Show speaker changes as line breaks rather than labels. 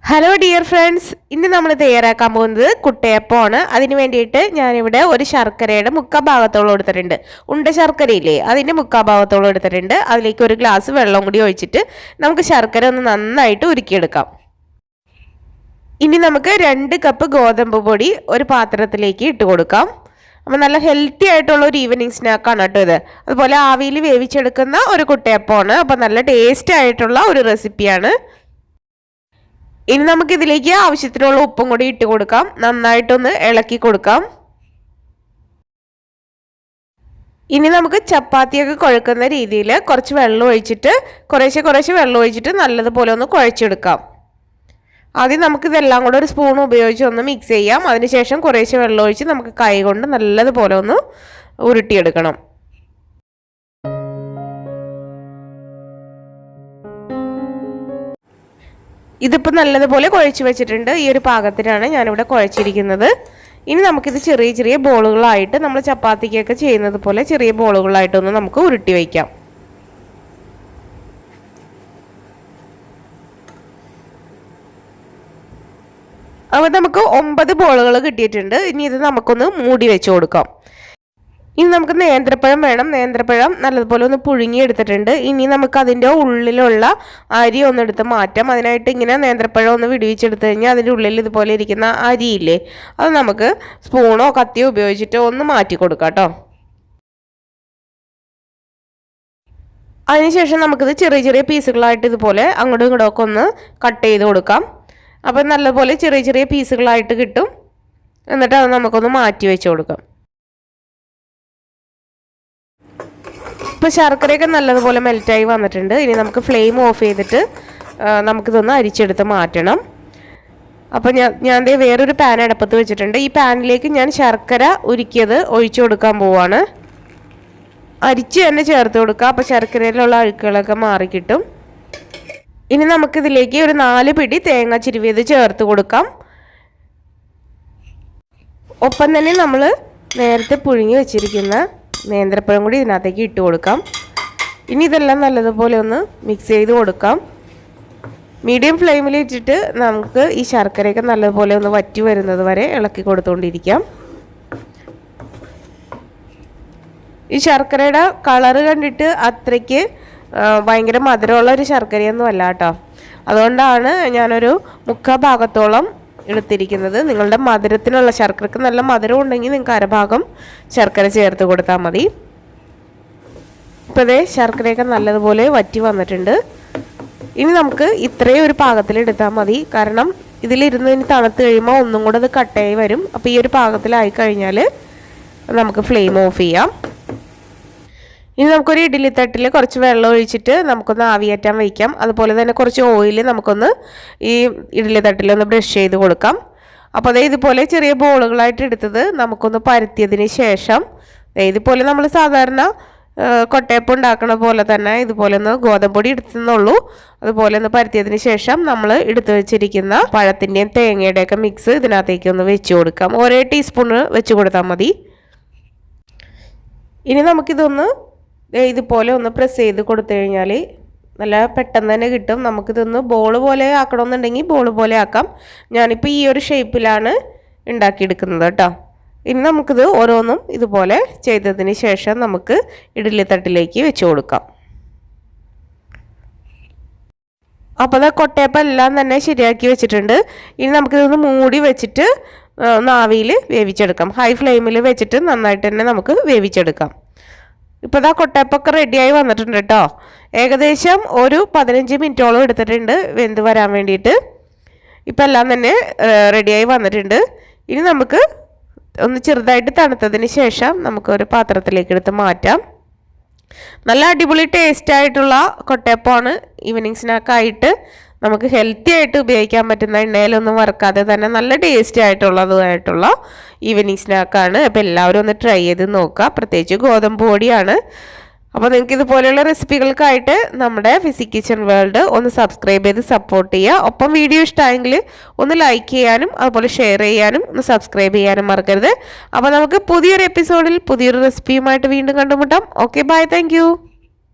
Hello dear friends, ഇന്ന് നമ്മൾ തയ്യാറാക്കാൻ പോകുന്നത് കുട്ടയപ്പമാണ്. അതിന് വേണ്ടിയിട്ട് ഞാനിവിടെ ഒരു ശർക്കരയുടെ മുക്കാൽ ഭാഗത്തോളം എടുത്തിട്ടുണ്ട്. ഉണ്ട ശർക്കരയില്ലേ, അതിൻ്റെ മുക്കാൽ ഭാഗത്തോളം എടുത്തിട്ടുണ്ട്. അതിലേക്ക് ഒരു ഗ്ലാസ് വെള്ളം കൂടി ഒഴിച്ചിട്ട് നമുക്ക് ശർക്കര ഒന്ന് നന്നായിട്ട് ഉരുക്കിയെടുക്കാം. ഇനി നമുക്ക് 2 കപ്പ് ഗോതമ്പ് പൊടി ഒരു പാത്രത്തിലേക്ക് ഇട്ട് കൊടുക്കാം. അപ്പോൾ നല്ല ഹെൽത്തി ആയിട്ടുള്ള ഒരു ഈവനിങ് സ്നാക്കാണ് കേട്ടോ ഇത്. അതുപോലെ ആവിയിൽ വേവിച്ചെടുക്കുന്ന ഒരു കുട്ടയപ്പമാണ്. അപ്പോൾ നല്ല ടേസ്റ്റ് ആയിട്ടുള്ള ഒരു റെസിപ്പിയാണ്. ഇനി നമുക്കിതിലേക്ക് ആവശ്യത്തിനുള്ള ഉപ്പും കൂടി ഇട്ട് കൊടുക്കാം. നന്നായിട്ടൊന്ന് ഇളക്കി കൊടുക്കാം. ഇനി നമുക്ക് ചപ്പാത്തിയൊക്കെ കുഴക്കുന്ന രീതിയിൽ കുറച്ച് വെള്ളം ഒഴിച്ചിട്ട് കുറേശ്ശെ വെള്ളം ഒഴിച്ചിട്ട് നല്ലതുപോലെ ഒന്ന് കുഴച്ചെടുക്കാം. ആദ്യം നമുക്കിതെല്ലാം കൂടെ ഒരു സ്പൂൺ ഉപയോഗിച്ച് ഒന്ന് മിക്സ് ചെയ്യാം. അതിനുശേഷം കുറേശ്ശെ വെള്ളം ഒഴിച്ച് നമുക്ക് കൈ കൊണ്ട് നല്ലതുപോലെ ഒന്ന് ഉരുട്ടിയെടുക്കണം. ഇതിപ്പോൾ നല്ലതുപോലെ കുഴച്ച് വെച്ചിട്ടുണ്ട്. ഈ ഒരു പാകത്തിനാണ് ഞാനിവിടെ കുഴച്ചിരിക്കുന്നത്. ഇനി നമുക്കിത് ചെറിയ ചെറിയ ബോളുകളായിട്ട് നമ്മൾ ചപ്പാത്തിക്കൊക്കെ ചെയ്യുന്നത് പോലെ ചെറിയ ബോളുകളായിട്ടൊന്ന് നമുക്ക് ഉരുട്ടി വയ്ക്കാം. അപ്പോൾ നമുക്ക് 9 ബോളുകൾ കിട്ടിയിട്ടുണ്ട്. ഇനി ഇത് നമുക്കൊന്ന് മൂടി വെച്ച് കൊടുക്കാം. ഇനി നമുക്ക് നേന്ത്രപ്പഴം വേണം. നേന്ത്രപ്പഴം നല്ലതുപോലെ ഒന്ന് പുഴുങ്ങിയെടുത്തിട്ടുണ്ട്. ഇനി നമുക്ക് അതിൻ്റെ ഉള്ളിലുള്ള അരി ഒന്നെടുത്ത് മാറ്റാം. അതിനായിട്ട് ഇങ്ങനെ നേന്ത്രപ്പഴം ഒന്ന് വിടുവിച്ചെടുത്ത് കഴിഞ്ഞാൽ അതിൻ്റെ ഉള്ളിൽ ഇതുപോലെ ഇരിക്കുന്ന അരിയില്ലേ, അത് നമുക്ക് സ്പൂണോ കത്തിയോ ഉപയോഗിച്ചിട്ട് ഒന്ന് മാറ്റി കൊടുക്കാം കേട്ടോ. അതിനുശേഷം നമുക്കിത് ചെറിയ ചെറിയ പീസുകളായിട്ട് ഇതുപോലെ അങ്ങോട്ടും ഇങ്ങോട്ടൊക്കെ ഒന്ന് കട്ട് ചെയ്ത് കൊടുക്കാം. അപ്പം നല്ലപോലെ ചെറിയ ചെറിയ പീസുകളായിട്ട് കിട്ടും. എന്നിട്ട് അത് നമുക്കൊന്ന് മാറ്റി വെച്ച് കൊടുക്കാം. ഇപ്പോൾ ശർക്കരയൊക്കെ നല്ലതുപോലെ മെൽറ്റായി വന്നിട്ടുണ്ട്. ഇനി നമുക്ക് ഫ്ലെയിം ഓഫ് ചെയ്തിട്ട് നമുക്കിതൊന്ന് അരിച്ചെടുത്ത് മാറ്റണം. അപ്പോൾ ഞാൻ വേറൊരു പാൻ അടുപ്പത്ത് വെച്ചിട്ടുണ്ട്. ഈ പാനിലേക്ക് ഞാൻ ശർക്കര ഉരുക്കിയത് ഒഴിച്ചു കൊടുക്കാൻ പോവാണ്. അരിച്ച് തന്നെ ചേർത്ത് കൊടുക്കുക. അപ്പോൾ ശർക്കരയിലുള്ള അഴുക്കുകളൊക്കെ മാറിക്കിട്ടും. ഇനി നമുക്കിതിലേക്ക് ഒരു 4 പിടി തേങ്ങ ചിരുവിയത് ചേർത്ത് കൊടുക്കാം. ഒപ്പം തന്നെ നമ്മൾ നേരത്തെ പുഴുങ്ങി വെച്ചിരിക്കുന്ന നേന്ത്രപ്പഴം കൂടി ഇതിനകത്തേക്ക് ഇട്ട് കൊടുക്കാം. ഇനി ഇതെല്ലാം നല്ലതുപോലെ ഒന്ന് മിക്സ് ചെയ്ത് കൊടുക്കാം. മീഡിയം ഫ്ലെയിമിൽ ഇട്ടിട്ട് നമുക്ക് ഈ ശർക്കരയൊക്കെ നല്ലതുപോലെ ഒന്ന് വറ്റി വരുന്നത് വരെ ഇളക്കി കൊടുത്തുകൊണ്ടിരിക്കാം. ഈ ശർക്കരയുടെ കളറ് കണ്ടിട്ട് അത്രയ്ക്ക് ഭയങ്കര മധുരമുള്ള ഒരു ശർക്കരയൊന്നും അല്ല കേട്ടോ. അതുകൊണ്ടാണ് ഞാനൊരു മുക്കാൽ ഭാഗത്തോളം എടുത്തിരിക്കുന്നത്. നിങ്ങളുടെ മധുരത്തിനുള്ള ശർക്കരക്ക് നല്ല മധുരം ഉണ്ടെങ്കിൽ നിങ്ങൾക്ക് അരഭാഗം ശർക്കര ചേർത്ത് കൊടുത്താൽ മതി. ഇപ്പോൾ ഇതേ ശർക്കരയൊക്കെ നല്ലതുപോലെ വറ്റി വന്നിട്ടുണ്ട്. ഇനി നമുക്ക് ഇത്രയും ഒരു പാകത്തിൽ എടുത്താൽ മതി. കാരണം ഇതിലിരുന്ന് ഇനി തണുത്ത് കഴിയുമ്പോൾ ഒന്നും കൂടെ അത് കട്ടയായി വരും. അപ്പോൾ ഈ ഒരു പാകത്തിലായി കഴിഞ്ഞാൽ നമുക്ക് ഫ്ലെയിം ഓഫ് ചെയ്യാം. ഇനി നമുക്കൊരു ഇഡ്ഡലി തട്ടിൽ കുറച്ച് വെള്ളം ഒഴിച്ചിട്ട് നമുക്കൊന്ന് ആവിയേറ്റാൻ വയ്ക്കാം. അതുപോലെ തന്നെ കുറച്ച് ഓയിൽ നമുക്കൊന്ന് ഈ ഇഡ്ഡലി തട്ടിലൊന്ന് ബ്രഷ് ചെയ്ത് കൊടുക്കാം. അപ്പോൾ അതേ ഇതുപോലെ ചെറിയ ബോളുകളായിട്ട് എടുത്തത് നമുക്കൊന്ന് പരത്തിയതിന് ശേഷം ഇതുപോലെ നമ്മൾ സാധാരണ കൊട്ടയപ്പം ഉണ്ടാക്കണ പോലെ തന്നെ ഇതുപോലെ ഒന്ന് ഗോതമ്പൊടി എടുത്തുന്നുള്ളൂ. അതുപോലെ ഒന്ന് പരത്തിയതിന് ശേഷം നമ്മൾ എടുത്തു വെച്ചിരിക്കുന്ന പഴത്തിൻ്റെയും തേങ്ങയുടെയൊക്കെ മിക്സ് ഇതിനകത്തേക്ക് ഒന്ന് വെച്ച് കൊടുക്കാം. 1 ടീസ്പൂണ് വെച്ച് കൊടുത്താൽ മതി. ഇനി നമുക്കിതൊന്ന് ഇതുപോലെ ഒന്ന് പ്രസ് ചെയ്ത് കൊടുത്തു കഴിഞ്ഞാൽ നല്ല പെട്ടെന്ന് തന്നെ കിട്ടും. നമുക്കിതൊന്ന് ബോൾ പോലെ ആക്കണമെന്നുണ്ടെങ്കിൽ ബോൾ പോലെ ആക്കാം. ഞാനിപ്പോൾ ഈ ഒരു ഷേപ്പിലാണ് ഉണ്ടാക്കിയെടുക്കുന്നത് കേട്ടോ. ഇനി നമുക്കിത് ഓരോന്നും ഇതുപോലെ ചെയ്തതിന് ശേഷം നമുക്ക് ഇഡ്ഡലി തട്ടിലേക്ക് വെച്ച് കൊടുക്കാം. അപ്പോൾ അത് കൊട്ടയപ്പം എല്ലാം തന്നെ ശരിയാക്കി വെച്ചിട്ടുണ്ട്. ഇനി നമുക്കിതൊന്ന് മൂടി വെച്ചിട്ട് ഒന്ന് ആവിയിൽ വേവിച്ചെടുക്കാം. ഹൈ ഫ്ലെയിമിൽ വെച്ചിട്ട് നന്നായിട്ട് തന്നെ നമുക്ക് വേവിച്ചെടുക്കാം. ഇപ്പോൾ ഇതാ കൊട്ടയപ്പൊക്കെ റെഡിയായി വന്നിട്ടുണ്ട് കേട്ടോ. ഏകദേശം ഒരു 15 മിനിറ്റോളം എടുത്തിട്ടുണ്ട് വെന്ത് വരാൻ വേണ്ടിയിട്ട്. ഇപ്പം എല്ലാം തന്നെ റെഡിയായി വന്നിട്ടുണ്ട്. ഇനി നമുക്ക് ഒന്ന് ചെറുതായിട്ട് തണുത്തതിന് ശേഷം നമുക്കൊരു പാത്രത്തിലേക്ക് എടുത്ത് മാറ്റാം. നല്ല അടിപൊളി ടേസ്റ്റ് ആയിട്ടുള്ള കൊട്ടയപ്പമാണ്. ഈവനിങ് സ്നാക്കായിട്ട് നമുക്ക് ഹെൽത്തി ആയിട്ട് ഉപയോഗിക്കാൻ പറ്റുന്ന, എണ്ണയിലൊന്നും വറുക്കാതെ തന്നെ നല്ല ടേസ്റ്റി ആയിട്ടുള്ളതുമായിട്ടുള്ള ഈവനിങ് സ്നാക്കാണ്. അപ്പോൾ എല്ലാവരും ഒന്ന് ട്രൈ ചെയ്ത് നോക്കുക. പ്രത്യേകിച്ച് ഗോതമ്പ് പൊടിയാണ്. അപ്പോൾ നിങ്ങൾക്ക് ഇതുപോലെയുള്ള റെസിപ്പികൾക്കായിട്ട് നമ്മുടെ ഫിസി കിച്ചൺ വേൾഡ് ഒന്ന് സബ്സ്ക്രൈബ് ചെയ്ത് സപ്പോർട്ട് ചെയ്യുക. ഒപ്പം വീഡിയോ ഇഷ്ടമായെങ്കിൽ ഒന്ന് ലൈക്ക് ചെയ്യാനും അതുപോലെ ഷെയർ ചെയ്യാനും ഒന്ന് സബ്സ്ക്രൈബ് ചെയ്യാനും മറക്കരുത്. അപ്പോൾ നമുക്ക് പുതിയൊരു എപ്പിസോഡിൽ പുതിയൊരു റെസിപ്പിയുമായിട്ട് വീണ്ടും കണ്ടുമുട്ടാം. Okay, bye, thank U.